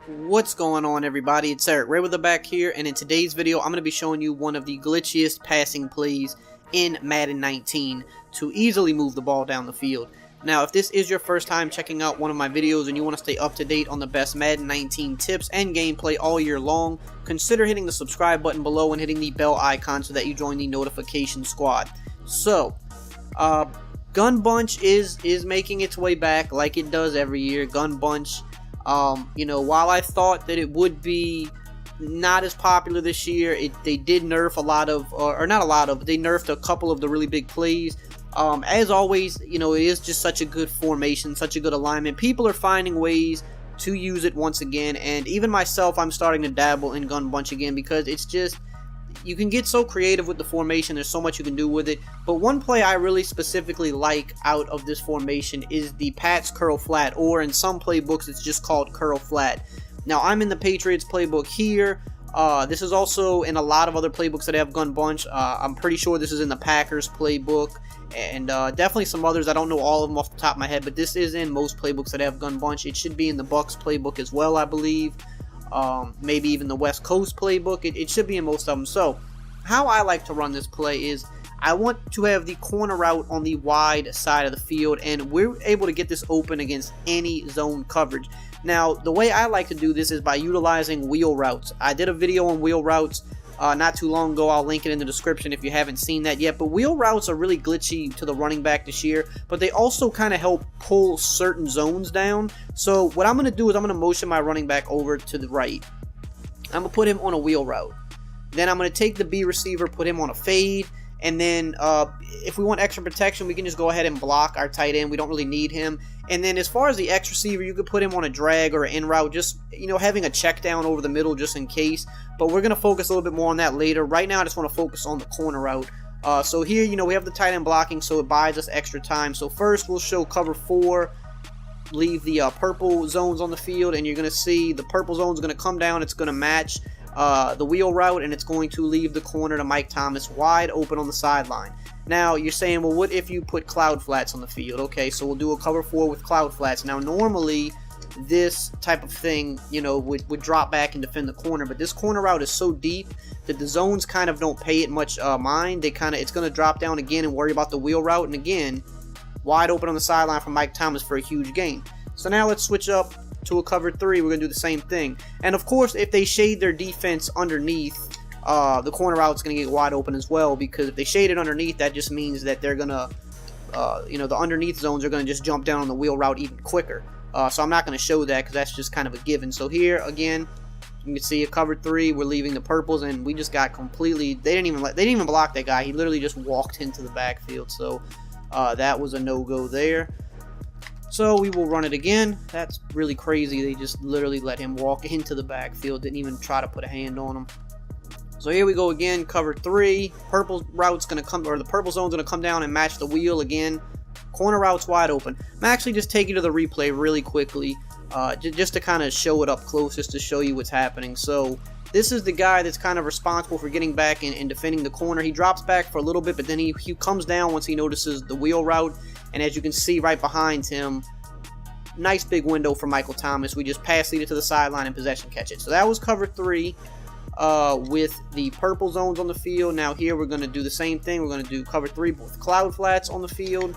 What's going on, everybody? It's EricRayweather back here, and in today's video I'm going to be showing you one of the glitchiest passing plays in Madden 19 to easily move the ball down the field. Now, if this is your first time checking out one of my videos and you want to stay up to date on the best Madden 19 tips and gameplay all year long, consider hitting the subscribe button below and hitting the bell icon so that you join the notification squad. So, Gun Bunch is making its way back like it does every year. Gun Bunch, while I thought that it would be not as popular this year, they did nerf a lot of, or not a lot of, they nerfed a couple of the really big plays. As always, it is just such a good formation, such a good alignment. People are finding ways to use it once again, and even myself, I'm starting to dabble in Gun Bunch again because it's just, you can get so creative with the formation. There's so much you can do with it. But one play I really specifically like out of this formation is the Pats curl flat, or in some playbooks it's just called curl flat. Now, I'm in the Patriots playbook here. This is also in a lot of other playbooks that have Gun Bunch. I'm pretty sure this is in the Packers playbook, and definitely some others. I don't know all of them off the top of my head, but this is in most playbooks that have Gun Bunch. It should be in the Bucks playbook as well, I believe. Maybe even the West Coast playbook. It should be in most of them. So, how I like to run this play is I want to have the corner route on the wide side of the field, and we're able to get this open against any zone coverage. Now, the way I like to do this is by utilizing wheel routes. I did a video on wheel routes not too long ago. I'll link it in the description if you haven't seen that yet. But wheel routes are really glitchy to the running back this year, but they also kind of help pull certain zones down. So what I'm going to do is I'm going to motion my running back over to the right. I'm going to put him on a wheel route. Then I'm going to take the B receiver, put him on a fade, and then if we want extra protection, we can just go ahead and block our tight end. We don't really need him. And then as far as the X receiver, you could put him on a drag or an in route, just having a check down over the middle just in case. But we're going to focus a little bit more on that later. Right now, I just want to focus on the corner route. So here, we have the tight end blocking, so it buys us extra time. So first, we'll show cover 4, leave the purple zones on the field, and you're going to see the purple zone is going to come down. It's going to match the wheel route, and it's going to leave the corner to Mike Thomas wide open on the sideline. Now, you're saying, well, what if you put cloud flats on the field? Okay, so we'll do a cover 4 with cloud flats. Now, normally, this type of thing, would drop back and defend the corner, but this corner route is so deep that the zones kind of don't pay it much mind. It's going to drop down again and worry about the wheel route, and again, wide open on the sideline for Mike Thomas for a huge gain. So now let's switch up to a cover 3. We're going to do the same thing. And of course, if they shade their defense underneath, the corner route is going to get wide open as well, because if they shade it underneath, that just means that they're going to, the underneath zones are going to just jump down on the wheel route even quicker. So I'm not going to show that because that's just kind of a given. So here, again, you can see a cover 3. We're leaving the purples, and we just got completely, they didn't even block that guy. He literally just walked into the backfield. So that was a no-go there. So we will run it again. That's really crazy. They just literally let him walk into the backfield. Didn't even try to put a hand on him. So here we go again, cover 3. Purple route's going to come, or the purple zone's going to come down and match the wheel again. Corner route's wide open. I'm actually just taking you to the replay really quickly, just to kind of show it up close, just to show you what's happening. So this is the guy that's kind of responsible for getting back and defending the corner. He drops back for a little bit, but then he comes down once he notices the wheel route. And as you can see right behind him, nice big window for Michael Thomas. We just pass lead it to the sideline and possession catch it. So that was cover 3 with the purple zones on the field. Now here we're going to do the same thing. We're going to do cover 3 with cloud flats on the field.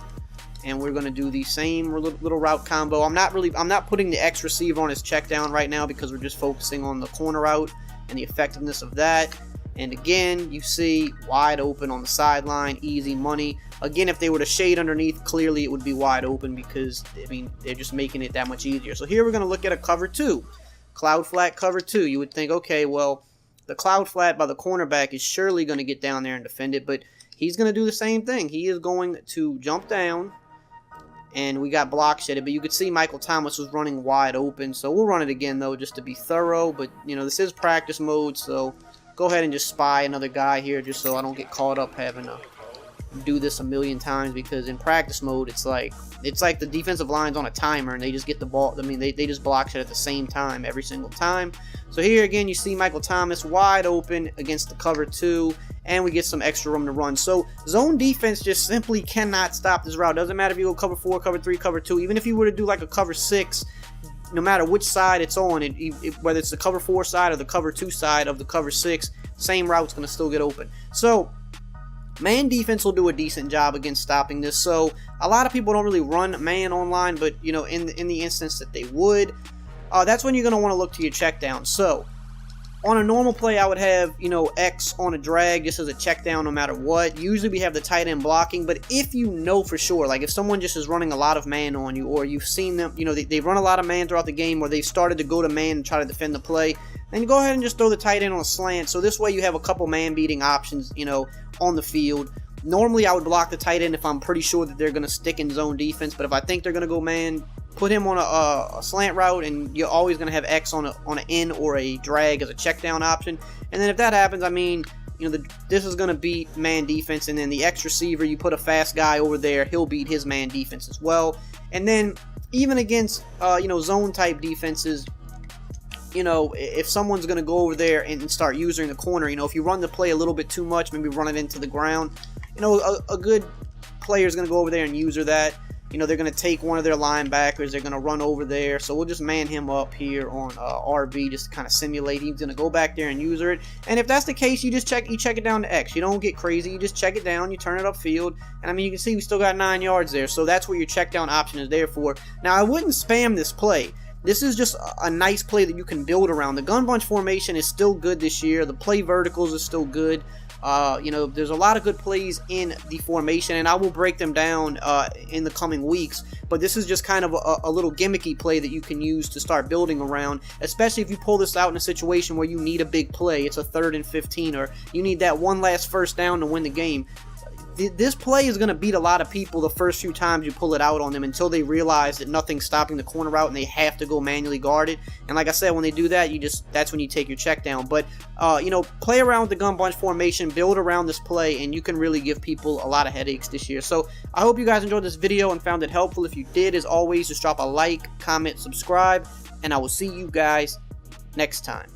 And we're going to do the same little route combo. I'm not putting the X receiver on his check down right now because we're just focusing on the corner route and the effectiveness of that. And again, you see wide open on the sideline, easy money. Again, if they were to shade underneath, clearly it would be wide open because, they're just making it that much easier. So here we're going to look at a cover 2. Cloud flat cover 2. You would think, okay, well, the cloud flat by the cornerback is surely going to get down there and defend it, but he's going to do the same thing. He is going to jump down, and we got block shedded, but you could see Michael Thomas was running wide open. So we'll run it again, though, just to be thorough. But, this is practice mode, so go ahead and just spy another guy here just so I don't get caught up having to do this a million times, because in practice mode it's like the defensive line's on a timer and they just get the ball. They just block shit at the same time every single time. So here again you see Michael Thomas wide open against the cover 2, and we get some extra room to run. So zone defense just simply cannot stop this route. Doesn't matter if you go cover 4, cover 3, cover 2. Even if you were to do like a cover 6, no matter which side it's on, whether it's the cover 4 side or the cover 2 side of the cover 6, same route's going to still get open. So man defense will do a decent job against stopping this. So a lot of people don't really run man online, but you know, in the instance that they would, that's when you're going to want to look to your check down. So on a normal play, I would have, you know, X on a drag just as a check down no matter what. Usually we have the tight end blocking, but if you know for sure, like if someone just is running a lot of man on you, or you've seen them, you know, they run a lot of man throughout the game, or they've started to go to man and try to defend the play, then you go ahead and just throw the tight end on a slant. So this way you have a couple man beating options, you know, on the field. Normally I would block the tight end if I'm pretty sure that they're going to stick in zone defense, but if I think they're going to go man, put him on a slant route, and you're always going to have X on an in or a drag as a check down option. And then if that happens, I mean, you know, this is going to beat man defense, and then the X receiver, you put a fast guy over there, he'll beat his man defense as well. And then even against, you know, zone type defenses, you know, if someone's going to go over there and start using the corner, you know, if you run the play a little bit too much, maybe run it into the ground, you know, a good player is going to go over there and user that. You know, they're going to take one of their linebackers. They're going to run over there. So we'll just man him up here on RB just to kind of simulate. He's going to go back there and user it. And if that's the case, you check it down to X. You don't get crazy. You just check it down. You turn it upfield. And, I mean, you can see we still got 9 yards there. So that's what your check down option is there for. Now, I wouldn't spam this play. This is just a nice play that you can build around. The gun bunch formation is still good this year. The play verticals is still good. You know, there's a lot of good plays in the formation, and I will break them down in the coming weeks. But this is just kind of a little gimmicky play that you can use to start building around, especially if you pull this out in a situation where you need a big play. It's a 3rd and 15, or you need that one last first down to win the game. This play is going to beat a lot of people the first few times you pull it out on them, until they realize that nothing's stopping the corner route and they have to go manually guard it. And like I said, when they do that, that's when you take your check down. But you know, play around with the gun bunch formation, build around this play, and you can really give people a lot of headaches this year. So I hope you guys enjoyed this video and found it helpful. If you did, as always, just drop a like, comment, subscribe, and I will see you guys next time.